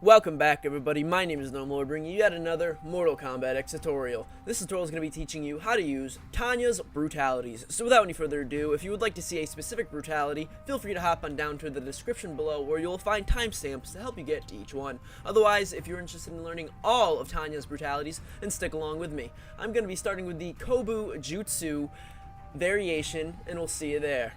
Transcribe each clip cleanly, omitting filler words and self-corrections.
Welcome back, everybody. My name is Gnome, bringing you yet another Mortal Kombat X tutorial. This tutorial is going to be teaching you how to use Tanya's Brutalities. So without any further ado, if you would like to see a specific brutality, feel free to hop on down to the description below where you'll find timestamps to help you get to each one. Otherwise, if you're interested in learning all of Tanya's Brutalities, then stick along with me. I'm going to be starting with the Kobu Jutsu variation, and we'll see you there.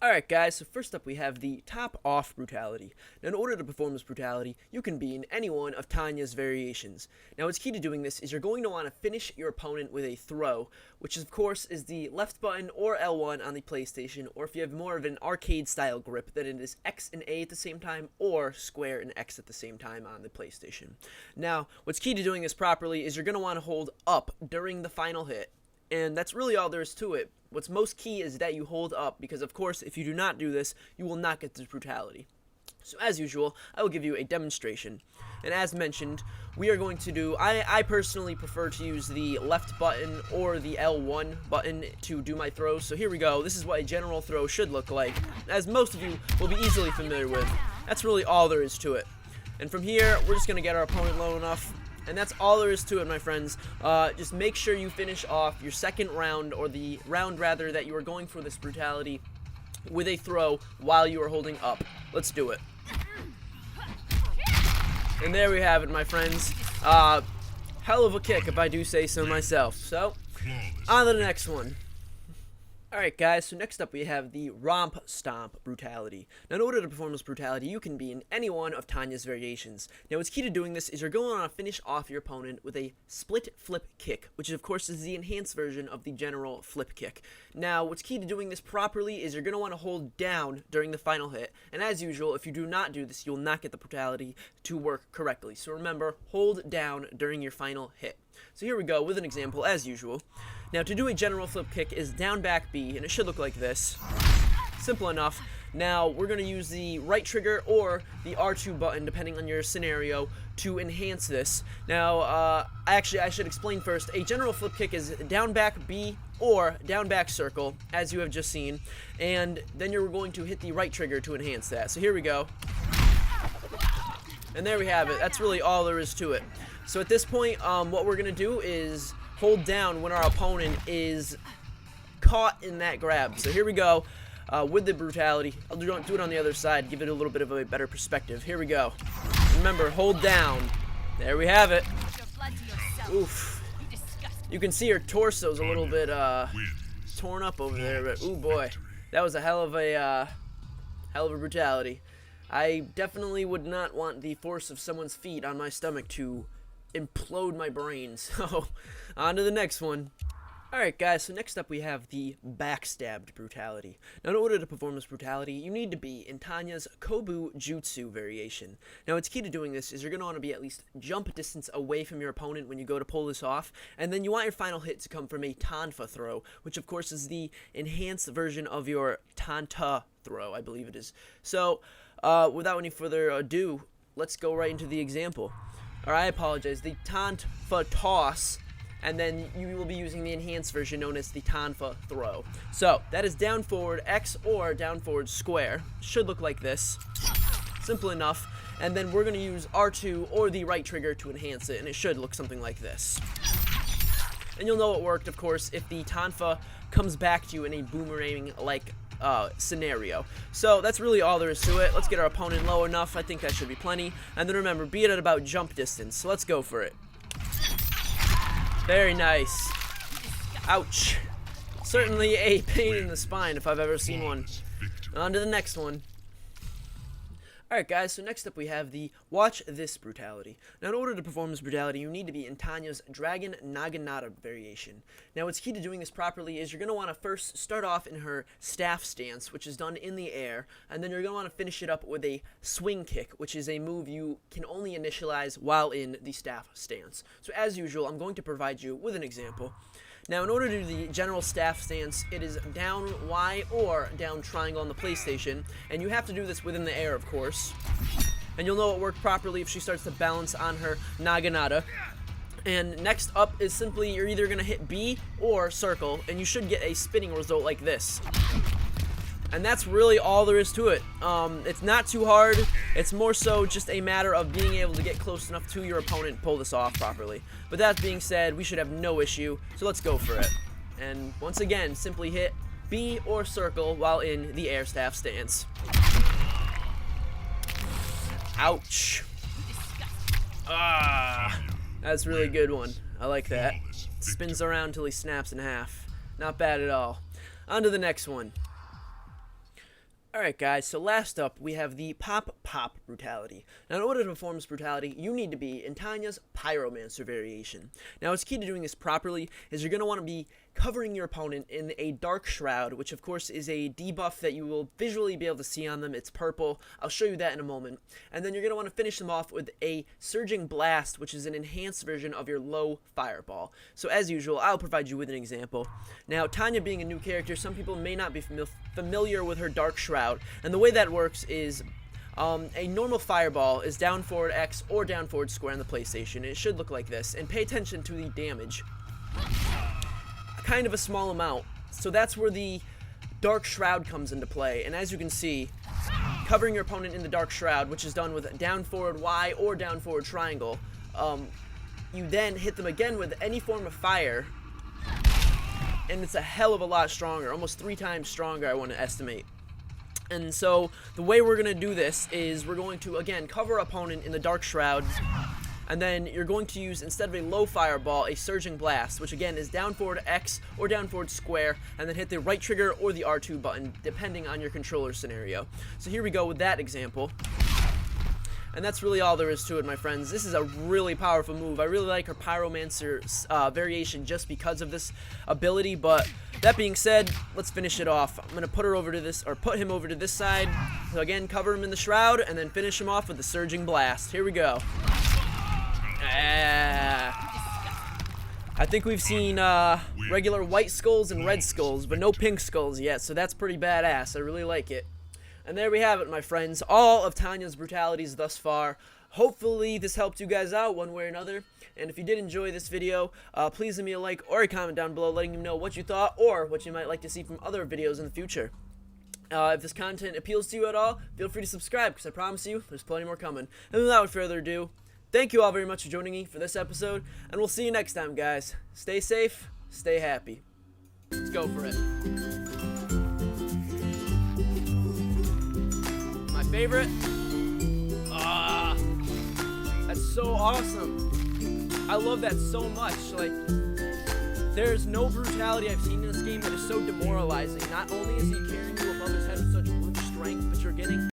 Alright guys, so first up we have the top off brutality. Now in order to perform this brutality, you can be in any one of Tanya's variations. Now what's key to doing this is you're going to want to finish your opponent with a throw, which of course is the left button or L1 on the PlayStation, or if you have more of an arcade style grip, then it is X and A at the same time, or square and X at the same time on the PlayStation. Now, what's key to doing this properly is you're going to want to hold up during the final hit, and that's really all there is to it. What's most key is that you hold up, because of course if you do not do this, you will not get this brutality. So as usual, I will give you a demonstration. And as mentioned, we are going to do, I personally prefer to use the left button or the L1 button to do my throws. So here we go. This is what a general throw should look like, as most of you will be easily familiar with. That's really all there is to it. And from here, we're just going to get our opponent low enough. And that's all there is to it, my friends. Just make sure you finish off your second round, or the round rather that you are going for this brutality, with a throw while you are holding up. Let's do it. And there we have it, my friends. Hell of a kick, if I do say so myself. So, on to the next one. Alright guys, so next up we have the Romp Stomp brutality. Now in order to perform this brutality, you can be in any one of Tanya's variations. Now what's key to doing this is you're going to want to finish off your opponent with a split flip kick, which of course is the enhanced version of the general flip kick. Now what's key to doing this properly is you're going to want to hold down during the final hit, and as usual, if you do not do this, you'll not get the brutality to work correctly. So remember, hold down during your final hit. So here we go with an example as usual. Now to do a general flip kick is down back B, and it should look like this. Simple enough. Now we're going to use the right trigger or the R2 button depending on your scenario to enhance this. Now actually I should explain first. A general flip kick is down back B or down back circle, as you have just seen, and then you're going to hit the right trigger to enhance that. So here we go. And there we have it. That's really all there is to it. So at this point, what we're going to do is hold down when our opponent is caught in that grab. So here we go with the brutality. I'll do it on the other side, give it a little bit of a better perspective. Here we go. Remember, hold down. There we have it. Oof. You can see her torso's a little bit torn up over there, but ooh boy, that was a hell of a brutality. I definitely would not want the force of someone's feet on my stomach to implode my brain. So, on to the next one. Alright guys, so next up we have the Backstabbed brutality. Now in order to perform this brutality, you need to be in Tanya's Kobu Jutsu variation. Now what's key to doing this is you're going to want to be at least jump distance away from your opponent when you go to pull this off, and then you want your final hit to come from a Tanfa throw, which of course is the enhanced version of your Tanta throw, I believe it is. So, without any further ado, let's go right into the example. Or I apologize, the Tanfa toss, and then you will be using the enhanced version known as the Tanfa throw. So, that is down forward X or down forward square. Should look like this. Simple enough. And then we're going to use R2 or the right trigger to enhance it, and it should look something like this. And you'll know it worked, of course, if the Tanfa comes back to you in a boomerang-like scenario. So that's really all there is to it. Let's get our opponent low enough. I think that should be plenty. And then remember, be it at about jump distance. So let's go for it. Very nice. Ouch. Certainly a pain in the spine if I've ever seen one. On to the next one. Alright guys, so next up we have the Watch This brutality. Now in order to perform this brutality, you need to be in Tanya's Dragon Naginata variation. Now what's key to doing this properly is you're going to want to first start off in her staff stance, which is done in the air, and then you're going to want to finish it up with a swing kick, which is a move you can only initialize while in the staff stance. So as usual, I'm going to provide you with an example. Now, in order to do the general staff stance, it is down Y or down triangle on the PlayStation, and you have to do this within the air, of course. And you'll know it worked properly if she starts to balance on her Naginata. And next up is simply, you're either going to hit B or circle, and you should get a spinning result like this. And that's really all there is to it. It's not too hard. It's more so just a matter of being able to get close enough to your opponent and pull this off properly. But that being said, we should have no issue, so let's go for it. And once again, simply hit B or circle while in the air staff stance. Ouch. Ah, that's a really good one. I like that. Spins around until he snaps in half. Not bad at all. On to the next one. Alright guys, so last up we have the Pop Brutality. Now in order to perform this Brutality, you need to be in Tanya's Pyromancer variation. Now what's key to doing this properly is you're going to want to be covering your opponent in a Dark Shroud, which of course is a debuff that you will visually be able to see on them. It's purple. I'll show you that in a moment. And then you're going to want to finish them off with a Surging Blast, which is an enhanced version of your low fireball. So as usual, I'll provide you with an example. Now Tanya being a new character, some people may not be familiar with her Dark Shroud, and the way that works is a normal fireball is down forward X or down forward square on the PlayStation. It should look like this, and pay attention to the damage. Kind of a small amount, so that's where the Dark Shroud comes into play. And as you can see, covering your opponent in the Dark Shroud, which is done with down forward Y or down forward triangle, you then hit them again with any form of fire, and it's a hell of a lot stronger, almost 3 times stronger, I want to estimate. And so the way we're going to do this is we're going to again cover our opponent in the Dark Shroud, and then you're going to use, instead of a low fireball, a Surging Blast, which again is down forward X or down forward square, and then hit the right trigger or the R2 button, depending on your controller scenario. So here we go with that example. And that's really all there is to it, my friends. This is a really powerful move. I really like her Pyromancer variation just because of this ability, but that being said, let's finish it off. I'm going to put her over to this, or put him over to this side. So again, cover him in the Shroud, and then finish him off with the Surging Blast. Here we go. I think we've seen regular white skulls and red skulls, but no pink skulls yet, so that's pretty badass. I really like it. And there we have it, my friends. All of Tanya's brutalities thus far. Hopefully this helped you guys out one way or another. And if you did enjoy this video, please leave me a like or a comment down below letting me know what you thought or what you might like to see from other videos in the future. If this content appeals to you at all, feel free to subscribe, because I promise you there's plenty more coming. And without further ado, thank you all very much for joining me for this episode, and we'll see you next time, guys. Stay safe, stay happy. Let's go for it. My favorite? That's so awesome. I love that so much. Like, there's no brutality I've seen in this game that is so demoralizing. Not only is he carrying you above his head with such brute strength, but you're getting